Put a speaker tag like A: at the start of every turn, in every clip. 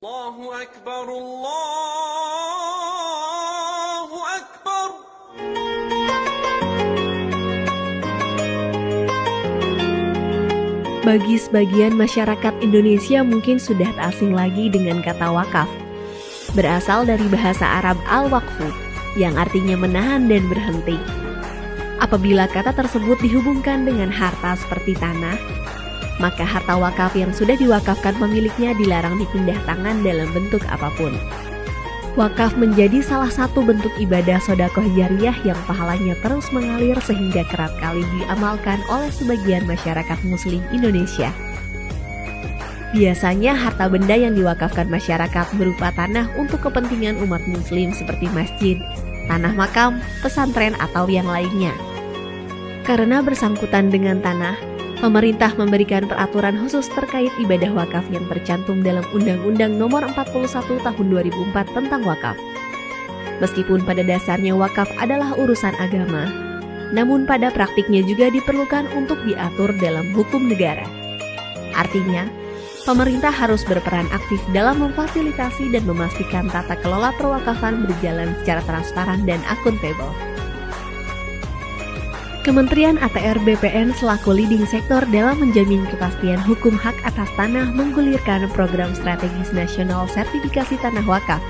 A: Allahu Akbar, Allahu Akbar.
B: Bagi sebagian masyarakat Indonesia mungkin sudah tak asing lagi dengan kata wakaf. Berasal dari bahasa Arab al-waqfu, yang artinya menahan dan berhenti. Apabila kata tersebut dihubungkan dengan harta seperti tanah, maka harta wakaf yang sudah diwakafkan pemiliknya dilarang dipindah tangan dalam bentuk apapun. Wakaf menjadi salah satu bentuk ibadah sedekah jariyah yang pahalanya terus mengalir sehingga kerap kali diamalkan oleh sebagian masyarakat muslim Indonesia. Biasanya harta benda yang diwakafkan masyarakat berupa tanah untuk kepentingan umat muslim seperti masjid, tanah makam, pesantren, atau yang lainnya. Karena bersangkutan dengan tanah, pemerintah memberikan peraturan khusus terkait ibadah wakaf yang tercantum dalam Undang-Undang Nomor 41 Tahun 2004 tentang wakaf. Meskipun pada dasarnya wakaf adalah urusan agama, namun pada praktiknya juga diperlukan untuk diatur dalam hukum negara. Artinya, pemerintah harus berperan aktif dalam memfasilitasi dan memastikan tata kelola perwakafan berjalan secara transparan dan akuntabel. Kementerian ATR BPN selaku leading sektor dalam menjamin kepastian hukum hak atas tanah menggulirkan program strategis nasional sertifikasi tanah wakaf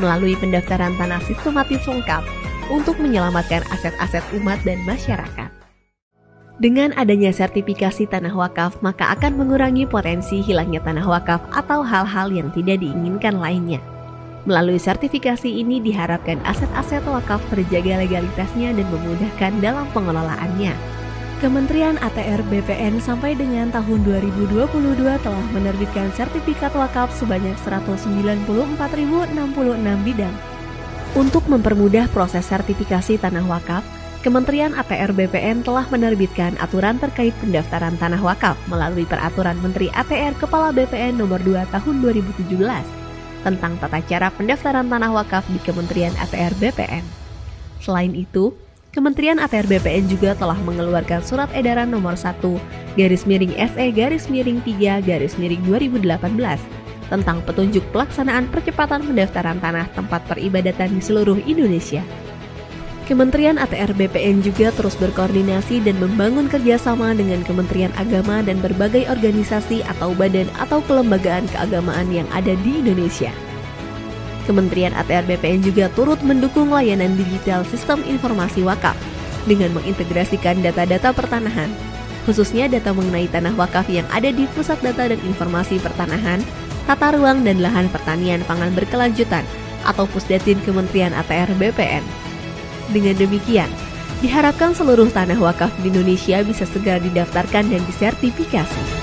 B: melalui pendaftaran tanah sistematis lengkap untuk menyelamatkan aset-aset umat dan masyarakat. Dengan adanya sertifikasi tanah wakaf, maka akan mengurangi potensi hilangnya tanah wakaf atau hal-hal yang tidak diinginkan lainnya. Melalui sertifikasi ini diharapkan aset-aset wakaf terjaga legalitasnya dan memudahkan dalam pengelolaannya. Kementerian ATR BPN sampai dengan tahun 2022 telah menerbitkan sertifikat wakaf sebanyak 194.066 bidang. Untuk mempermudah proses sertifikasi tanah wakaf, Kementerian ATR BPN telah menerbitkan aturan terkait pendaftaran tanah wakaf melalui Peraturan Menteri ATR Kepala BPN Nomor 2 Tahun 2017. Tentang tata cara pendaftaran tanah wakaf di Kementerian ATR BPN. Selain itu, Kementerian ATR BPN juga telah mengeluarkan Surat Edaran Nomor 1/SE-3/2018 tentang petunjuk pelaksanaan percepatan pendaftaran tanah tempat peribadatan di seluruh Indonesia. Kementerian ATR BPN juga terus berkoordinasi dan membangun kerjasama dengan Kementerian Agama dan berbagai organisasi atau badan atau kelembagaan keagamaan yang ada di Indonesia. Kementerian ATR BPN juga turut mendukung layanan digital sistem informasi wakaf dengan mengintegrasikan data-data pertanahan, khususnya data mengenai tanah wakaf yang ada di Pusat Data dan Informasi Pertanahan, Tata Ruang dan Lahan Pertanian Pangan Berkelanjutan atau Pusdatin Kementerian ATR BPN. Dengan demikian, diharapkan seluruh tanah wakaf di Indonesia bisa segera didaftarkan dan disertifikasi.